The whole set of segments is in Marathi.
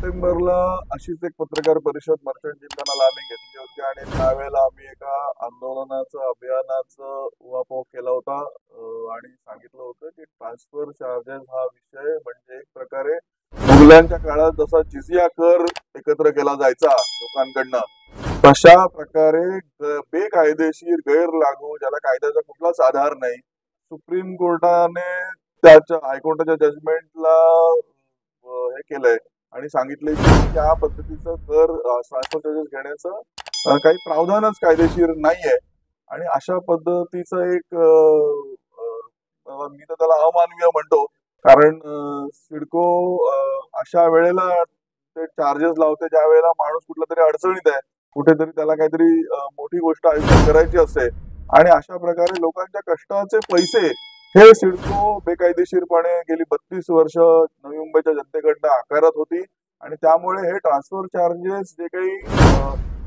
सप्टेंबरला अशीच एक पत्रकार परिषद मर्चंट जिमखानाला आम्ही घेतली होती आणि त्यावेळेला आम्ही एका आंदोलनाचं अभियानाचं उहापोह केला होता आणि सांगितलं होतं की ट्रान्सफर चार्जेस हा विषय म्हणजे एक प्रकारे मुघलांच्या काळात जसा जिझिया कर एकत्र केला जायचा लोकांकडनं तशा प्रकारे बेकायदेशीर गैर लागू ज्याला कायद्याचा कुठलाच आधार नाही सुप्रीम कोर्टाने त्याच्या हायकोर्टाच्या जजमेंटला हे केलंय आणि सांगितले की त्या पद्धतीचं कर ट्रान्सफर चार्जेस घेण्याचं काही प्रावधानच कायदेशीर नाहीये आणि अशा पद्धतीचं एक मी तर त्याला अमानवीय म्हणतो कारण सिडको अशा वेळेला ते चार्जेस लावते ज्या वेळेला माणूस कुठला तरी अडचणीत आहे कुठेतरी त्याला काहीतरी मोठी गोष्ट आयुष्यात करायची असते आणि अशा प्रकारे लोकांच्या कष्टाचे पैसे हे सिडको बेकायदेशीरपणे गेली 32 वर्ष नवी मुंबईच्या जनतेकडनं आकारत होती आणि त्यामुळे हे ट्रान्सफर चार्जेस जे काही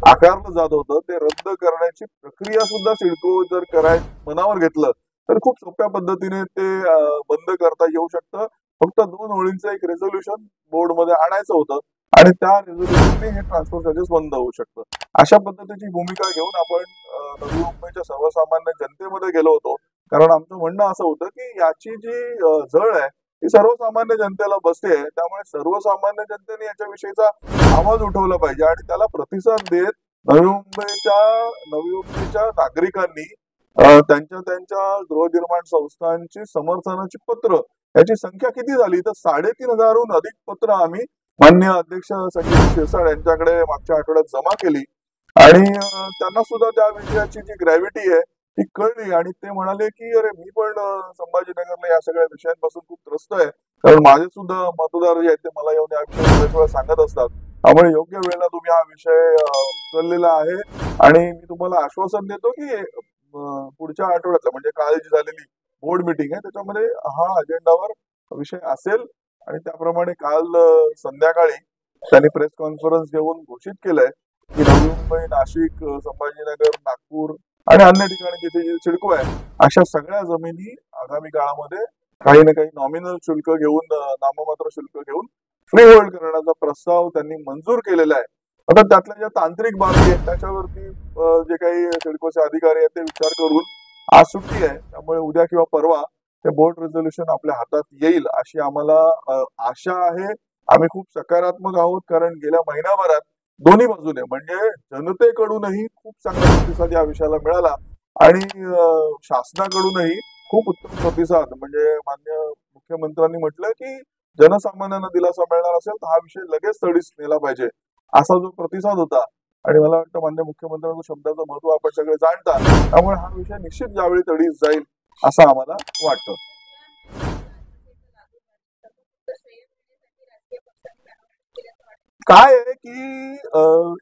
आकारलं जात होतं ते रद्द करण्याची प्रक्रिया सुद्धा सिडको जर मनावर घेतलं तर खूप सोप्या पद्धतीने ते बंद करता येऊ शकतं फक्त 2 ओळींचं एक रेझोल्युशन बोर्डमध्ये आणायचं होतं आणि त्या रेझोल्युशनने हे ट्रान्सफर चार्जेस बंद होऊ शकतं अशा पद्धतीची भूमिका घेऊन आपण नवी मुंबईच्या सर्वसामान्य जनतेमध्ये गेलो होतो कारण आमचं म्हणणं असं होतं की याची जी झळ आहे ती सर्वसामान्य जनतेला बसते त्यामुळे सर्वसामान्य जनतेने याच्याविषयीचा आवाज उठवला पाहिजे आणि त्याला प्रतिसाद देत नवी मुंबईच्या नागरिकांनी त्यांच्या गृहनिर्माण संस्थांची समर्थनाची पत्र याची संख्या किती झाली तर 3,500हून अधिक पत्र आम्ही मान्य अध्यक्ष संजय शिरसाट यांच्याकडे मागच्या आठवड्यात जमा केली आणि त्यांना सुद्धा त्या विषयाची जी ग्रॅव्हिटी आहे ती कळली आणि ते म्हणाले की अरे मी पण संभाजीनगरला या सगळ्या विषयांपासून खूप त्रस्त आहे कारण माझे सुद्धा मतदार जे आहेत ते मला येऊन या विषयावर बरेच वेळा सांगत असतात त्यामुळे योग्य वेळेला तुम्ही हा विषय उचललेला आहे आणि मी तुम्हाला आश्वासन देतो की पुढच्या आठवड्यातला म्हणजे काल जी झालेली बोर्ड मीटिंग आहे त्याच्यामध्ये हा अजेंडावर विषय असेल आणि त्याप्रमाणे काल संध्याकाळी त्यांनी प्रेस कॉन्फरन्स घेऊन घोषित केलंय की नवी मुंबई नाशिक संभाजीनगर नागपूर आणि अन्य ठिकाणी जिथे सिडको आहे अशा सगळ्या जमिनी आगामी काळामध्ये काही ना काही नॉमिनल शुल्क घेऊन नाममात्र शुल्क घेऊन फ्री होल्ड करण्याचा प्रस्ताव त्यांनी मंजूर केलेला आहे आता त्यातल्या ज्या तांत्रिक बाबी आहेत त्याच्यावरती जे काही सिडकोचे अधिकारी आहेत ते विचार करून आज सुट्टी आहे त्यामुळे उद्या किंवा परवा ते बोर्ड रेझोल्युशन आपल्या हातात येईल अशी आम्हाला आशा आहे आम्ही खूप सकारात्मक आहोत कारण गेल्या महिनाभरात दोन्ही बाजूने म्हणजे जनतेकडूनही खूप चांगला प्रतिसाद या विषयाला मिळाला आणि शासनाकडूनही खूप उत्तम प्रतिसाद म्हणजे मान्य मुख्यमंत्र्यांनी म्हटलं की जनसामान्यांना दिलासा मिळणार असेल तर हा विषय लगेच तडीस नेला पाहिजे असा जो प्रतिसाद होता आणि मला वाटतं मान्य मुख्यमंत्र्यांच्या शब्दाचं महत्व आपण सगळे जाणता त्यामुळे हा विषय निश्चित यावेळी तडीस जाईल असं आम्हाला वाटतं काय आहे की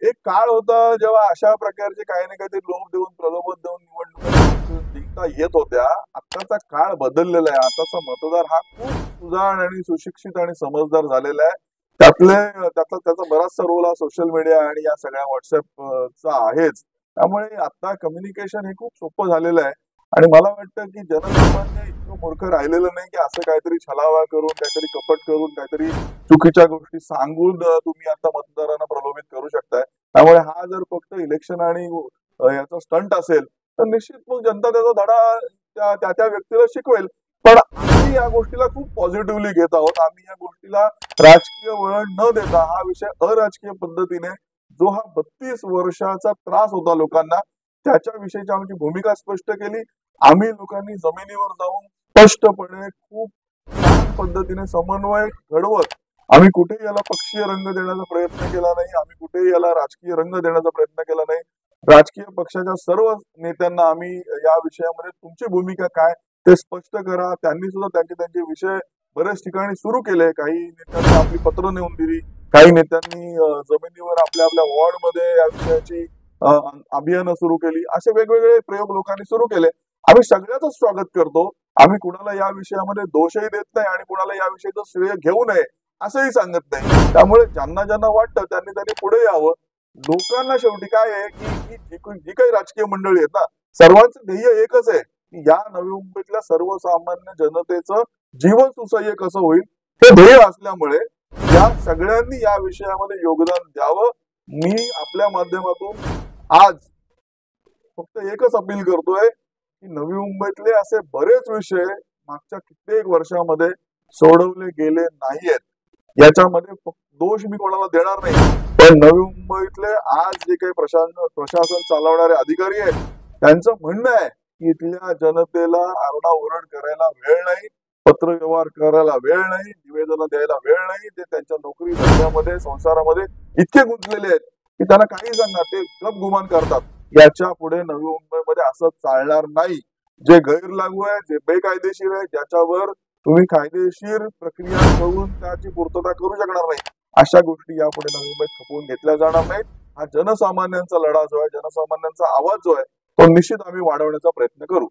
एक काळ होता जेव्हा अशा प्रकारचे काही ना काहीतरी लोभ देऊन प्रलोभन देऊन निवडणुका जिंकता येत होत्या आताचा काळ बदललेला आहे आताचा मतदार हा खूप सुजाण आणि सुशिक्षित आणि समजदार झालेला आहे त्याचा बराचसा रोल हा सोशल मीडिया आणि या सगळ्या व्हॉट्सअपचा आहेच त्यामुळे आता कम्युनिकेशन हे खूप सोपं झालेलं आहे आणि मला वाटतं की जनसामान्य इतकं मूर्ख राहिलेलं नाही की असं काहीतरी छलावा करून काहीतरी कपट करून काहीतरी चुकीच्या गोष्टी सांगून तुम्ही आता मतदारांना प्रलोभित करू शकताय त्यामुळे हा जर फक्त इलेक्शन आणि याचा स्टंट असेल तर निश्चित मग जनता त्याचा धडा त्या व्यक्तीला शिकवेल पण आम्ही या गोष्टीला खूप पॉझिटिव्हली घेत आहोत आम्ही या गोष्टीला राजकीय वळण न देता हा विषय अराजकीय पद्धतीने जो हा 32 वर्षाचा त्रास होता लोकांना त्याच्याविषयीची आमची भूमिका स्पष्ट केली आम्ही लोकांनी जमिनीवर जाऊन स्पष्टपणे खूप छान पद्धतीने समन्वय घडवत आम्ही कुठेही याला पक्षीय रंग देण्याचा प्रयत्न केला नाही आम्ही कुठेही याला राजकीय रंग देण्याचा प्रयत्न केला नाही राजकीय पक्षाच्या सर्व नेत्यांना आम्ही या विषयामध्ये तुमची भूमिका काय ते स्पष्ट करा त्यांनी सुद्धा त्यांचे विषय बरेच ठिकाणी सुरू केले काही नेत्यांनी आपली पत्र नेऊन दिली काही नेत्यांनी जमिनीवर आपल्या वॉर्डमध्ये या विषयाची अभियानं सुरू केली असे वेगवेगळे प्रयोग लोकांनी सुरू केले आम्ही सगळ्याच स्वागत करतो आम्ही कुणाला या विषयामध्ये दोषही देत नाही आणि कुणाला या विषयाचं श्रेय घेऊ नये असंही सांगत नाही त्यामुळे ज्यांना वाटतं त्यांनी पुढे यावं लोकांना शेवटी काय आहे की जी काही राजकीय मंडळी आहेत ना सर्वांचं ध्येय एकच आहे की या नवी मुंबईतल्या सर्वसामान्य जनतेचं जीवन सुसह्य कसं होईल हे ध्येय असल्यामुळे या सगळ्यांनी या विषयामध्ये योगदान द्यावं. मी आपल्या माध्यमातून आज फक्त एकच अपील करतोय की नवी मुंबईतले असे बरेच विषय मागच्या कित्येक वर्षामध्ये सोडवले गेले नाहीयेत. याच्यामध्ये दोष मी कोणाला देणार नाही, पण नवी मुंबईतले आज जे काही प्रशासन चालवणारे अधिकारी आहेत त्यांचं म्हणणं आहे की इथल्या जनतेला आरडाओरड करायला वेळ नाही, पत्रव्यवहार करायला वेळ नाही, निवेदन द्यायला वेळ नाही. ते त्यांच्या नोकरी धंद्यामध्ये संसारामध्ये इतके गुंतलेले आहेत की त्यांना काही सांगा ते गपगुमान करतात. याच्या पुढे नवी मुंबईमध्ये असं चालणार नाही. जे गैरलागू आहे, जे बेकायदेशीर आहे, ज्याच्यावर तुम्ही कायदेशीर प्रक्रिया करून त्याची पूर्तता करू शकणार नाही, अशा गोष्टी यापुढे नवी मुंबईत खपवून घेतल्या जाणार नाहीत. हा जनसामान्यांचा लढा जो आहे, जनसामान्यांचा आवाज जो आहे, तो निश्चित आम्ही वाढवण्याचा प्रयत्न करू.